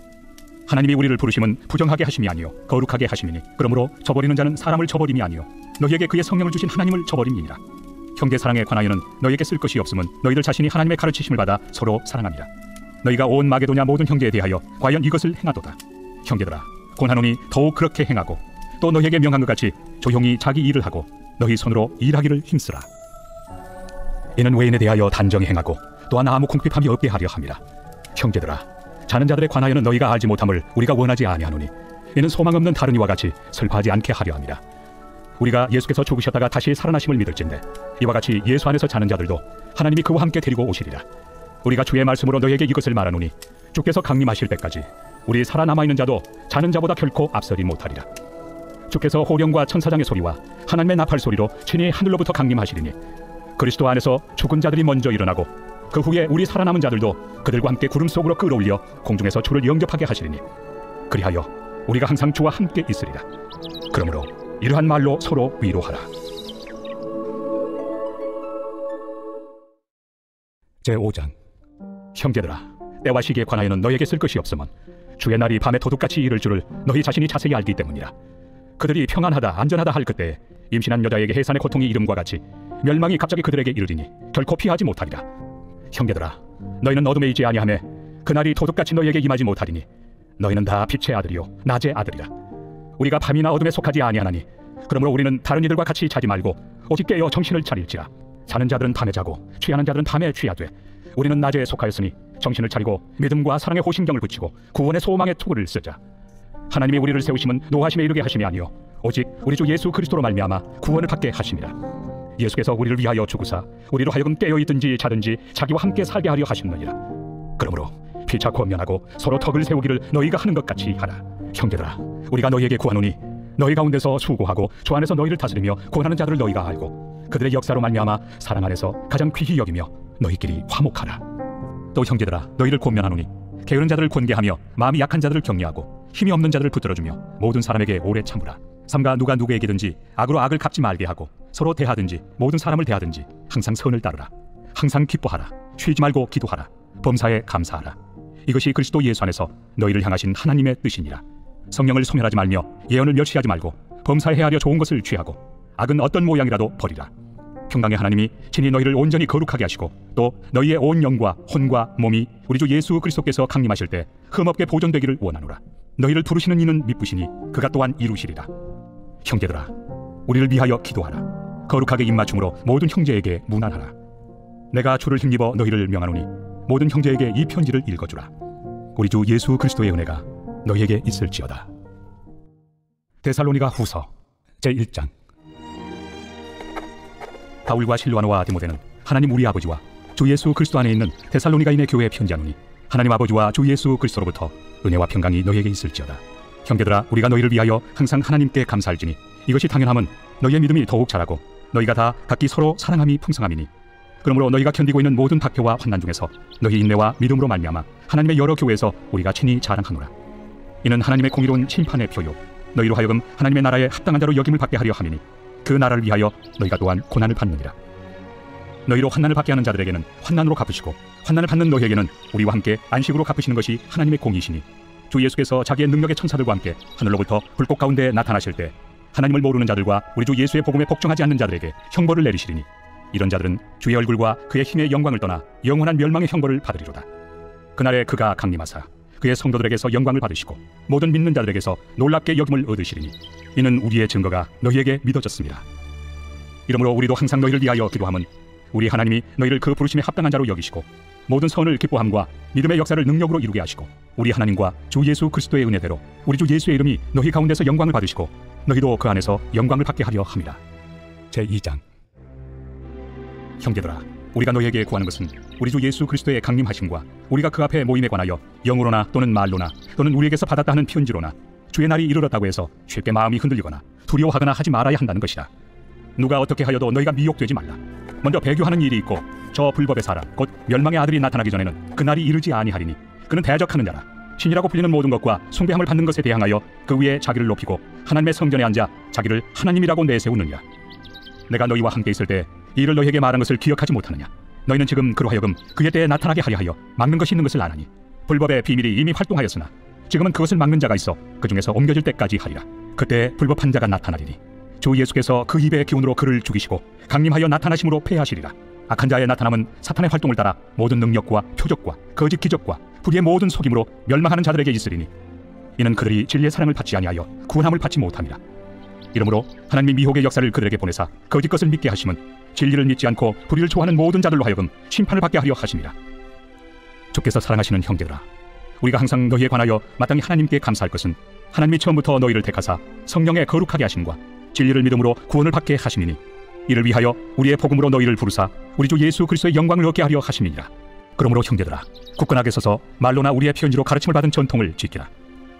하나님이 우리를 부르심은 부정하게 하심이 아니요 거룩하게 하심이니 그러므로 저버리는 자는 사람을 저버림이 아니요 너희에게 그의 성령을 주신 하나님을 저버림이니라. 형제 사랑에 관하여는 너희에게 쓸 것이 없음은 너희들 자신이 하나님의 가르치심을 받아 서로 사랑함이라. 너희가 온 마게도냐 모든 형제에 대하여 과연 이것을 행하도다. 형제들아, 권하노니 더욱 그렇게 행하고 또 너희에게 명한 것 같이 조용히 자기 일을 하고 너희 손으로 일하기를 힘쓰라. 이는 외인에 대하여 단정히 행하고 또한 아무 궁핍함이 없게 하려 함이라. 형제들아, 자는 자들에 관하여는 너희가 알지 못함을 우리가 원하지 아니하노니 이는 소망 없는 다른 이와 같이 슬퍼하지 않게 하려 함이라. 우리가 예수께서 죽으셨다가 다시 살아나심을 믿을진대 이와 같이 예수 안에서 자는 자들도 하나님이 그와 함께 데리고 오시리라. 우리가 주의 말씀으로 너희에게 이것을 말하노니 주께서 강림하실 때까지 우리 살아남아있는 자도 자는 자보다 결코 앞서리 못하리라. 주께서 호령과 천사장의 소리와 하나님의 나팔 소리로 친히 하늘로부터 강림하시리니 그리스도 안에서 죽은 자들이 먼저 일어나고 그 후에 우리 살아남은 자들도 그들과 함께 구름 속으로 끌어올려 공중에서 주를 영접하게 하시리니 그리하여 우리가 항상 주와 함께 있으리라. 그러므로 이러한 말로 서로 위로하라. 제5장. 형제들아, 때와 시기에 관하여는 너희에게 쓸 것이 없으면 주의 날이 밤에 도둑같이 이를 줄을 너희 자신이 자세히 알기 때문이라. 그들이 평안하다 안전하다 할 그때에 임신한 여자에게 해산의 고통이 이름과 같이 멸망이 갑자기 그들에게 이르리니 결코 피하지 못하리라. 형제들아, 너희는 어둠에 있지 아니하매 그날이 도둑같이 너희에게 임하지 못하리니 너희는 다 빛의 아들이요 낮의 아들이라. 우리가 밤이나 어둠에 속하지 아니하나니 그러므로 우리는 다른 이들과 같이 자지 말고 오직 깨어 정신을 차릴지라. 자는 자들은 밤에 자고 취하는 자들은 밤에 취하되 우리는 낮에 속하였으니 정신을 차리고 믿음과 사랑의 호심경을 붙이고 구원의 소망의 투구를 쓰자. 하나님이 우리를 세우심은 노하심에 이르게 하심이 아니요 오직 우리 주 예수 그리스도로 말미암아 구원을 받게 하심이라. 예수께서 우리를 위하여 죽으사 우리로 하여금 깨어있든지 자든지 자기와 함께 살게 하려 하셨느니라. 그러므로 피차 권면하고 서로 덕을 세우기를 너희가 하는 것 같이 하라. 형제들아, 우리가 너희에게 구하노니 너희 가운데서 수고하고 주 안에서 너희를 다스리며 권하는 자들을 너희가 알고 그들의 역사로 말미암아 사랑 안에서 가장 귀히 여기며 너희끼리 화목하라. 또 형제들아, 너희를 권면하노니 게으른 자들을 권계하며 마음이 약한 자들을 격려하고 힘이 없는 자들을 붙들어주며 모든 사람에게 오래 참으라. 삼가 누가 누구에게든지 악으로 악을 갚지 말게 하고 서로 대하든지 모든 사람을 대하든지 항상 선을 따르라. 항상 기뻐하라. 쉬지 말고 기도하라. 범사에 감사하라. 이것이 그리스도 예수 안에서 너희를 향하신 하나님의 뜻이니라. 성령을 소멸하지 말며 예언을 멸시하지 말고 범사에 헤아려 좋은 것을 취하고 악은 어떤 모양이라도 버리라. 평강의 하나님이 친히 너희를 온전히 거룩하게 하시고 또 너희의 온 영과 혼과 몸이 우리 주 예수 그리스도께서 강림하실 때 흠없게 보존되기를 원하노라. 너희를 부르시는 이는 미쁘시니 그가 또한 이루시리라. 형제들아, 우리를 위하여 기도하라. 거룩하게 입맞춤으로 모든 형제에게 문안하라. 내가 주를 힘입어 너희를 명하노니 모든 형제에게 이 편지를 읽어주라. 우리 주 예수 그리스도의 은혜가 너희에게 있을지어다. 데살로니가 후서 제1장. 바울과 실와노와 디모데는 하나님 우리 아버지와 주 예수 그리스도 안에 있는 데살로니가인의 교회에 편지하노니 하나님 아버지와 주 예수 그리스도로부터 은혜와 평강이 너희에게 있을지어다. 형제들아, 우리가 너희를 위하여 항상 하나님께 감사할지니 이것이 당연함은 너희의 믿음이 더욱 자라고 너희가 다 각기 서로 사랑함이 풍성함이니 그러므로 너희가 견디고 있는 모든 박해와 환난 중에서 너희 인내와 믿음으로 말미암아 하나님의 여러 교회에서 우리가 친히 자랑하노라. 이는 하나님의 공의로운 심판의 표요 너희로 하여금 하나님의 나라에 합당한 자로 여김을 받게 하려 함이니 그 나라를 위하여 너희가 또한 고난을 받느니라. 너희로 환난을 받게 하는 자들에게는 환난으로 갚으시고 환난을 받는 너희에게는 우리와 함께 안식으로 갚으시는 것이 하나님의 공의시니 주 예수께서 자기의 능력의 천사들과 함께 하늘로부터 불꽃 가운데 나타나실 때 하나님을 모르는 자들과 우리 주 예수의 복음에 복종하지 않는 자들에게 형벌을 내리시리니 이런 자들은 주의 얼굴과 그의 힘의 영광을 떠나 영원한 멸망의 형벌을 받으리로다. 그날에 그가 강림하사 그의 성도들에게서 영광을 받으시고 모든 믿는 자들에게서 놀랍게 여김을 얻으시리니 이는 우리의 증거가 너희에게 믿어졌습니다. 이러므로 우리도 항상 너희를 위하여 기도함은 우리 하나님이 너희를 그 부르심에 합당한 자로 여기시고 모든 선을 기뻐함과 믿음의 역사를 능력으로 이루게 하시고 우리 하나님과 주 예수 그리스도의 은혜대로 우리 주 예수의 이름이 너희 가운데서 영광을 받으시고 너희도 그 안에서 영광을 받게 하려 함이라. 제2장. 형제들아, 우리가 너희에게 구하는 것은 우리 주 예수 그리스도의 강림하심과 우리가 그 앞에 모임에 관하여 영으로나 또는 말로나 또는 우리에게서 받았다 하는 편지로나 주의 날이 이르렀다고 해서 쉽게 마음이 흔들리거나 두려워하거나 하지 말아야 한다는 것이라. 누가 어떻게 하여도 너희가 미혹되지 말라. 먼저 배교하는 일이 있고 저 불법의 사람 곧 멸망의 아들이 나타나기 전에는 그 날이 이르지 아니하리니 그는 대적하는 자라. 신이라고 불리는 모든 것과 숭배함을 받는 것에 대항하여 그 위에 자기를 높이고 하나님의 성전에 앉아 자기를 하나님이라고 내세우느니라. 내가 너희와 함께 있을 때 이 일을 너희에게 말한 것을 기억하지 못하느냐? 너희는 지금 그로 하여금 그의 때에 나타나게 하려 하여 막는 것이 있는 것을 아나니 불법의 비밀이 이미 활동하였으나 지금은 그것을 막는 자가 있어 그 중에서 옮겨질 때까지 하리라. 그때 불법한 자가 나타나리니 주 예수께서 그 입의 기운으로 그를 죽이시고 강림하여 나타나심으로 패하시리라. 악한 자의 나타남은 사탄의 활동을 따라 모든 능력과 표적과 거짓 기적과 불의의 모든 속임으로 멸망하는 자들에게 있으리니 이는 그들이 진리의 사랑을 받지 아니하여 구원함을 받지 못함이라. 이러므로 하나님이 미혹의 역사를 그들에게 보내사 거짓 것을 믿게 하심은 진리를 믿지 않고 불의를 좋아하는 모든 자들로 하여금 심판을 받게 하려 하심이라. 주께서 사랑하시는 형제들아, 우리가 항상 너희에 관하여 마땅히 하나님께 감사할 것은 하나님이 처음부터 너희를 택하사 성령에 거룩하게 하심과 진리를 믿음으로 구원을 받게 하심이니 이를 위하여 우리의 복음으로 너희를 부르사 우리 주 예수 그리스도의 영광을 얻게 하려 하심이니라. 그러므로 형제들아, 굳건하게 서서 말로나 우리의 편지로 가르침을 받은 전통을 지키라.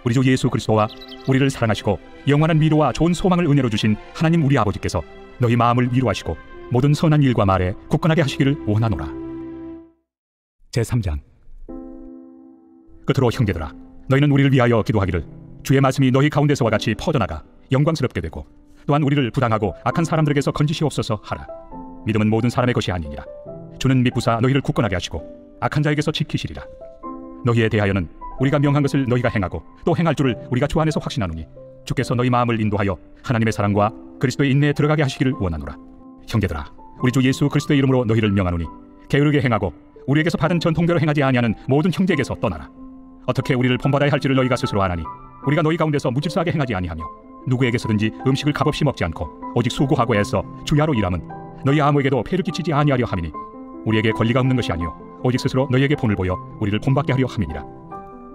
우리 주 예수 그리스도와 우리를 사랑하시고 영원한 위로와 좋은 소망을 은혜로 주신 하나님 우리 아버지께서 너희 마음을 위로하시고 모든 선한 일과 말에 굳건하게 하시기를 원하노라. 제3장. 끝으로 형제들아, 너희는 우리를 위하여 기도하기를 주의 말씀이 너희 가운데서와 같이 퍼져나가 영광스럽게 되고 또한 우리를 부당하고 악한 사람들에게서 건지시옵소서 하라. 믿음은 모든 사람의 것이 아니니라. 주는 믿부사 너희를 굳건하게 하시고 악한 자에게서 지키시리라. 너희에 대하여는 우리가 명한 것을 너희가 행하고 또 행할 줄을 우리가 주 안에서 확신하노니 주께서 너희 마음을 인도하여 하나님의 사랑과 그리스도의 인내에 들어가게 하시기를 원하노라. 형제들아, 우리 주 예수 그리스도의 이름으로 너희를 명하노니 게으르게 행하고 우리에게서 받은 전통대로 행하지 아니하는 모든 형제에게서 떠나라. 어떻게 우리를 본받아야 할지를 너희가 스스로 아나니 우리가 너희 가운데서 무질서하게 행하지 아니하며 누구에게서든지 음식을 값없이 먹지 않고 오직 수고하고 애써 주야로 일함은 너희 아무에게도 폐를 끼치지 아니하려 함이니 우리에게 권리가 없는 것이 아니요 오직 스스로 너희에게 본을 보여 우리를 본받게 하려 함이니라.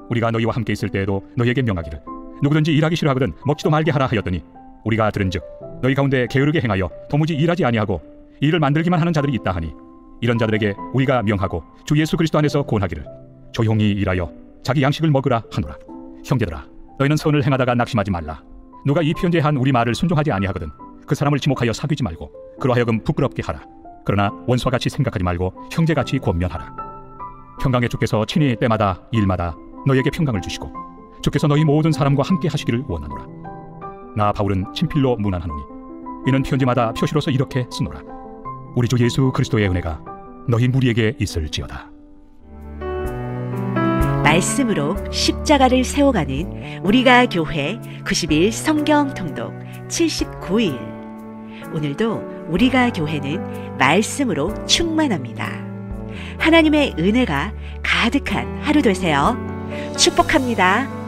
우리가 너희와 함께 있을 때에도 너희에게 명하기를 누구든지 일하기 싫어하거든 먹지도 말게 하라 하였더니 우리가 들은즉 너희 가운데 게으르게 행하여 도무지 일하지 아니하고 일을 만들기만 하는 자들이 있다 하니 이런 자들에게 우리가 명하고 주 예수 그리스도 안에서 권하기를 조용히 일하여 자기 양식을 먹으라 하노라. 형제들아, 너희는 선을 행하다가 낙심하지 말라. 누가 이 편지에 한 우리 말을 순종하지 아니하거든 그 사람을 지목하여 사귀지 말고 그로 하여금 부끄럽게 하라. 그러나 원수와 같이 생각하지 말고 형제같이 권면하라. 평강의 주께서 친히 때마다 일마다 너희에게 평강을 주시고 주께서 너희 모든 사람과 함께 하시기를 원하노라. 나 바울은 친필로 문안하노니 이는 편지마다 표시로서 이렇게 쓰노라. 우리 주 예수 그리스도의 은혜가 너희 무리에게 있을지어다. 말씀으로 십자가를 세워가는 우리가 교회 90일 성경 통독 79일. 오늘도 우리가 교회는 말씀으로 충만합니다. 하나님의 은혜가 가득한 하루 되세요. 축복합니다.